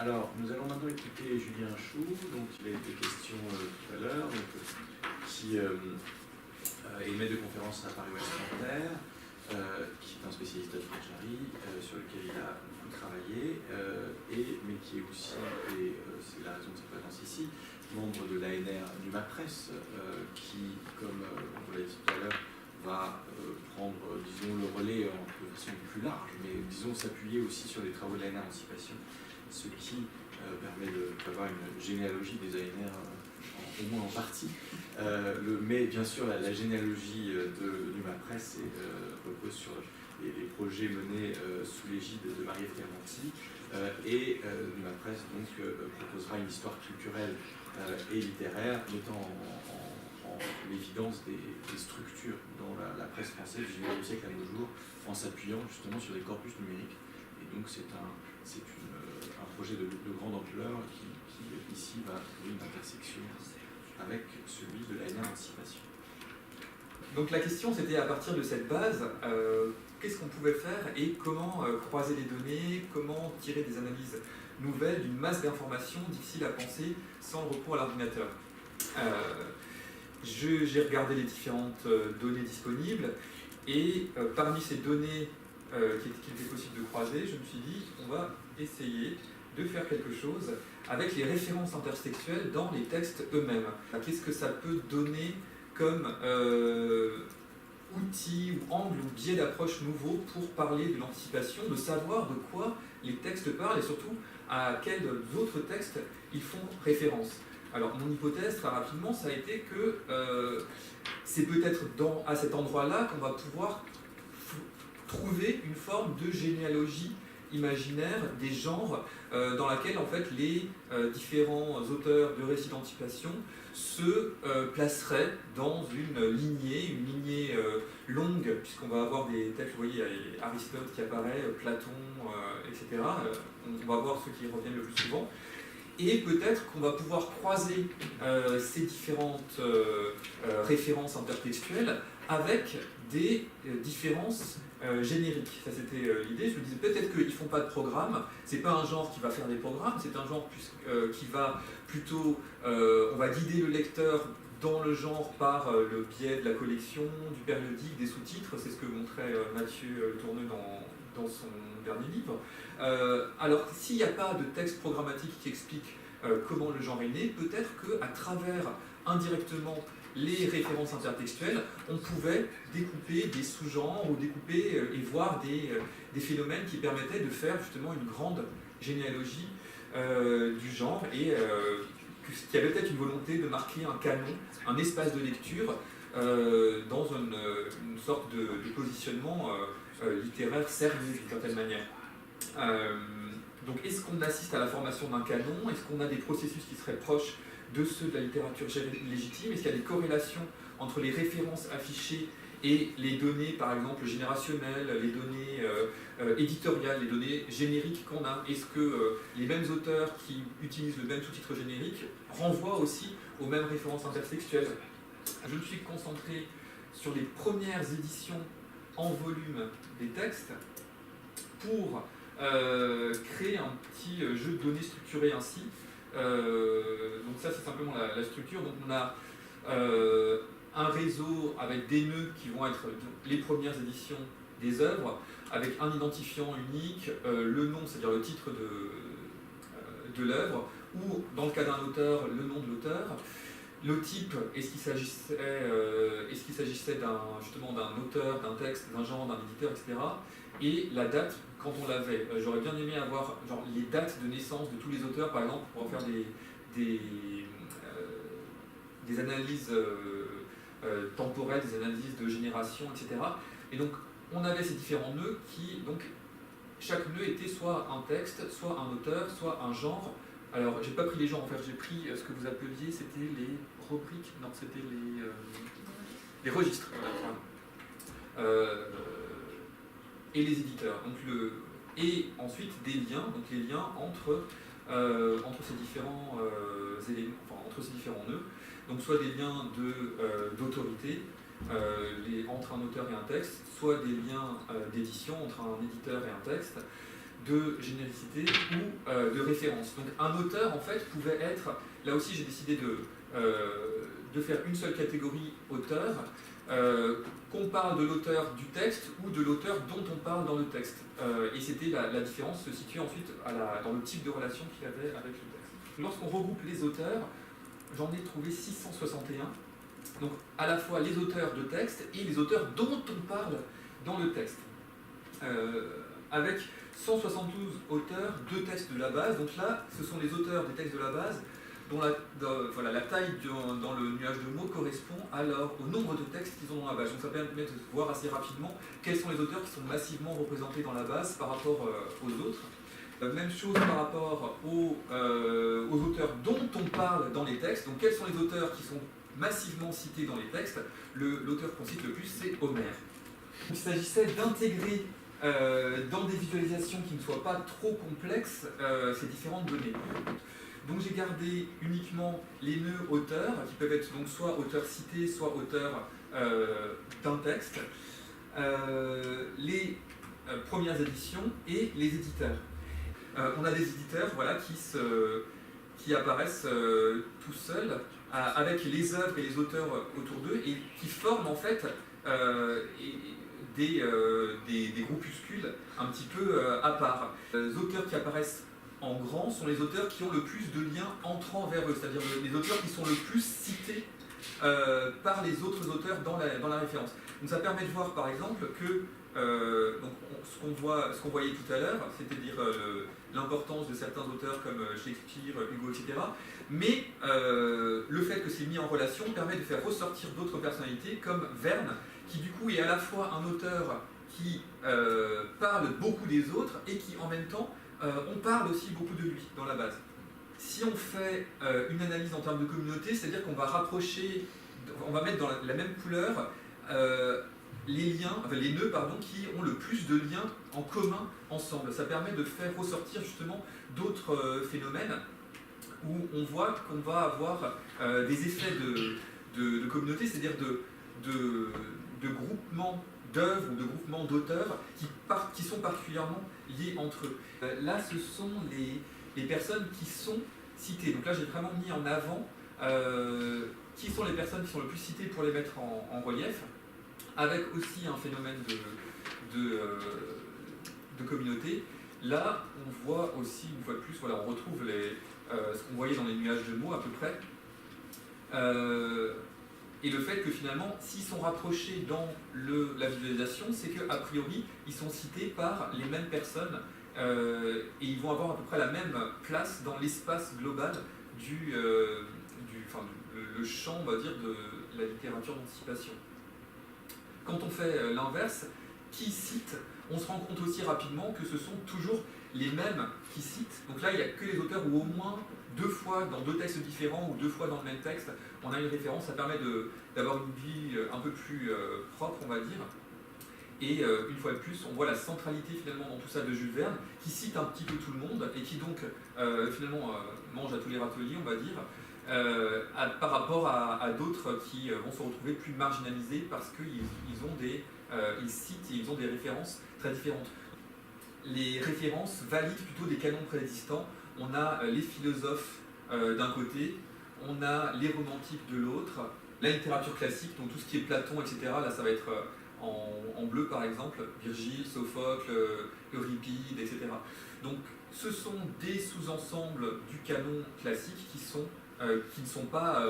Alors, nous allons maintenant écouter Julien Chou, donc il a été question tout à l'heure, qui est maître de conférence à Paris-Ouest Nanterre, qui est un spécialiste d'Afrique-Jari, sur lequel il a beaucoup travaillé, mais qui est aussi, et c'est la raison de sa présence ici, membre de l'ANR NUMAPRES, qui, comme on l'a dit tout à l'heure, va prendre, disons, le relais de façon plus large, mais disons s'appuyer aussi sur les travaux de l'ANR Anticipation, ce qui permet d'avoir une généalogie des ANR, au moins en partie. Mais bien sûr, la généalogie de NUMAPRES repose sur les projets menés sous l'égide de Marie-Ève Clémenty, et NUMAPRES donc proposera une histoire culturelle et littéraire, mettant en l'évidence des structures dans la presse française du XIXe siècle à nos jours, en s'appuyant justement sur des corpus numériques. Et donc c'est un projet de grande ampleur qui ici va trouver une intersection avec celui de l'ANR Anticipation. Donc la question c'était à partir de cette base, qu'est-ce qu'on pouvait faire et comment croiser les données, comment tirer des analyses nouvelles d'une masse d'informations difficiles à penser sans le recours à l'ordinateur. J'ai regardé les différentes données disponibles et parmi ces données qu'il était possible de croiser, je me suis dit on va essayer de faire quelque chose avec les références intertextuelles dans les textes eux-mêmes. Qu'est-ce que ça peut donner comme outil ou angle ou biais d'approche nouveau pour parler de l'anticipation, de savoir de quoi les textes parlent et surtout à quels autres textes ils font référence. Alors mon hypothèse très rapidement ça a été que c'est peut-être à cet endroit-là qu'on va pouvoir trouver une forme de généalogie imaginaire des genres dans laquelle en fait les différents auteurs de récits d'anticipation se placeraient dans une lignée longue, puisqu'on va avoir des textes, vous voyez, Aristote qui apparaît, Platon, etc. On va voir ceux qui reviennent le plus souvent. Et peut-être qu'on va pouvoir croiser ces différentes références intertextuelles avec des différences génériques. Ça c'était l'idée. Je me disais peut-être qu'ils ne font pas de programme, c'est pas un genre qui va faire des programmes, c'est un genre qui va plutôt, on va guider le lecteur dans le genre par le biais de la collection, du périodique, des sous-titres, c'est ce que montrait Mathieu Tourneux dans son dernier livre. Alors s'il n'y a pas de texte programmatique qui explique comment le genre est né, peut-être qu'à travers indirectement les références intertextuelles, on pouvait découper des sous-genres ou découper et voir des phénomènes qui permettaient de faire justement une grande généalogie du genre et qu'il y avait peut-être une volonté de marquer un canon, un espace de lecture dans une sorte de positionnement littéraire cerné d'une certaine manière. Donc est-ce qu'on assiste à la formation d'un canon? Est-ce qu'on a des processus qui seraient proches de ceux de la littérature légitime? Est-ce qu'il y a des corrélations entre les références affichées et les données, par exemple, générationnelles, les données éditoriales, les données génériques qu'on a? Est-ce que les mêmes auteurs qui utilisent le même sous-titre générique renvoient aussi aux mêmes références intertextuelles? Je me suis concentré sur les premières éditions en volume des textes pour créer un petit jeu de données structuré ainsi. Donc ça c'est simplement la structure. Donc on a un réseau avec des nœuds qui vont être les premières éditions des œuvres, avec un identifiant unique, le nom, c'est-à-dire le titre de l'œuvre, ou dans le cas d'un auteur, le nom de l'auteur, le type, est-ce qu'il s'agissait justement d'un auteur, d'un texte, d'un genre, d'un éditeur, etc. Et la date quand on l'avait. J'aurais bien aimé avoir les dates de naissance de tous les auteurs, par exemple, pour en faire des analyses temporelles, des analyses de génération, etc. Et donc, on avait ces différents nœuds qui, donc, chaque nœud était soit un texte, soit un auteur, soit un genre. Alors, j'ai pas pris les genres, en fait, j'ai pris ce que vous appeliez, c'était les rubriques, non, c'était les registres. Et les éditeurs. Donc et ensuite des liens, donc les liens entre ces différents éléments, enfin entre ces différents nœuds. Donc soit des liens d'autorité entre un auteur et un texte, soit des liens d'édition entre un éditeur et un texte, de généricité ou de référence. Donc un auteur, en fait, pouvait être... Là aussi, j'ai décidé de faire une seule catégorie auteur, qu'on parle de l'auteur du texte ou de l'auteur dont on parle dans le texte. Et c'était la différence se situait ensuite dans le type de relation qu'il avait avec le texte. Lorsqu'on regroupe les auteurs, j'en ai trouvé 661. Donc à la fois les auteurs de texte et les auteurs dont on parle dans le texte. Avec 172 auteurs de textes de la base. Donc là, ce sont les auteurs des textes de la base dont la taille dans le nuage de mots correspond alors au nombre de textes qu'ils ont dans la base. Donc ça permet de voir assez rapidement quels sont les auteurs qui sont massivement représentés dans la base par rapport aux autres. Même chose par rapport aux auteurs dont on parle dans les textes. Donc quels sont les auteurs qui sont massivement cités dans les textes? L'auteur qu'on cite le plus, c'est Homère. Il s'agissait d'intégrer dans des visualisations qui ne soient pas trop complexes ces différentes données. Donc j'ai gardé uniquement les nœuds auteurs, qui peuvent être donc soit auteurs cités, soit auteurs d'un texte, les premières éditions et les éditeurs. On a des éditeurs qui apparaissent tout seuls, avec les œuvres et les auteurs autour d'eux, et qui forment en fait des groupuscules un petit peu à part. Les auteurs qui apparaissent en grand sont les auteurs qui ont le plus de liens entrant vers eux, c'est-à-dire les auteurs qui sont le plus cités par les autres auteurs dans la référence. Donc ça permet de voir par exemple que ce qu'on voyait tout à l'heure, c'est-à-dire l'importance de certains auteurs comme Shakespeare, Hugo, etc. Mais le fait que c'est mis en relation permet de faire ressortir d'autres personnalités comme Verne, qui du coup est à la fois un auteur qui parle beaucoup des autres et qui en même temps on parle aussi beaucoup de lui dans la base. Si on fait une analyse en termes de communauté, c'est-à-dire qu'on va rapprocher, on va mettre dans la même couleur les nœuds qui ont le plus de liens en commun ensemble. Ça permet de faire ressortir justement d'autres phénomènes où on voit qu'on va avoir des effets de communauté, c'est-à-dire de groupements d'œuvres ou de groupements d'auteurs qui sont particulièrement liés entre eux. Là, ce sont les personnes qui sont citées. Donc là, j'ai vraiment mis en avant qui sont les personnes qui sont le plus citées pour les mettre en relief, avec aussi un phénomène de communauté. Là, on voit aussi, une fois de plus, on retrouve ce qu'on voyait dans les nuages de mots à peu près. Et le fait que finalement, s'ils sont rapprochés dans la visualisation, c'est qu'a priori, ils sont cités par les mêmes personnes et ils vont avoir à peu près la même place dans l'espace global le champ, on va dire, de la littérature d'anticipation. Quand on fait l'inverse, qui cite, on se rend compte aussi rapidement que ce sont toujours les mêmes qui citent. Donc là, il n'y a que les auteurs où au moins 2 fois dans 2 textes différents ou 2 fois dans le même texte, on a une référence. Ça permet d'avoir une vie un peu plus propre, on va dire. Et une fois de plus, on voit la centralité finalement dans tout ça de Jules Verne, qui cite un petit peu tout le monde et qui donc finalement mange à tous les râteliers, on va dire, par rapport à d'autres qui vont se retrouver plus marginalisés parce qu'ils citent et ils ont des références très différentes. Les références valident plutôt des canons préexistants. On a les philosophes d'un côté, on a les romantiques de l'autre, la littérature classique, donc tout ce qui est Platon, etc. Là, ça va être en bleu par exemple, Virgile, Sophocle, Euripide, etc. Donc ce sont des sous-ensembles du canon classique qui ne sont pas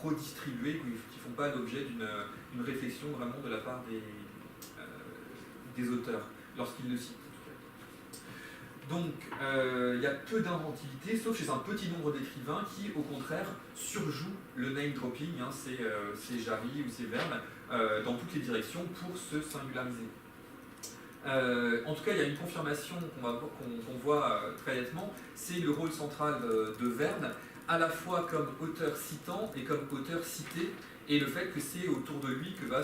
redistribués, qui ne font pas l'objet d'une réflexion vraiment de la part des auteurs, lorsqu'ils le citent. Donc, il y a peu d'inventivité, sauf chez un petit nombre d'écrivains qui, au contraire, surjouent le name dropping, c'est Jarry ou c'est Verne, dans toutes les directions pour se singulariser. En tout cas, il y a une confirmation qu'on voit très nettement, c'est le rôle central de Verne, à la fois comme auteur citant et comme auteur cité, et le fait que c'est autour de lui que va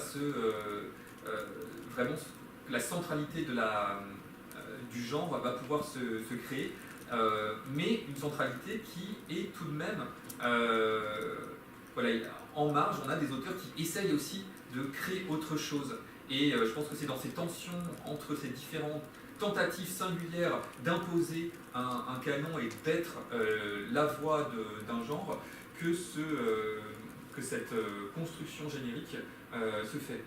vraiment la centralité du genre va pouvoir se créer, mais une centralité qui est tout de même en marge. On a des auteurs qui essayent aussi de créer autre chose, et je pense que c'est dans ces tensions entre ces différents tentative singulière d'imposer un canon et d'être la voix d'un genre que cette construction générique se fait.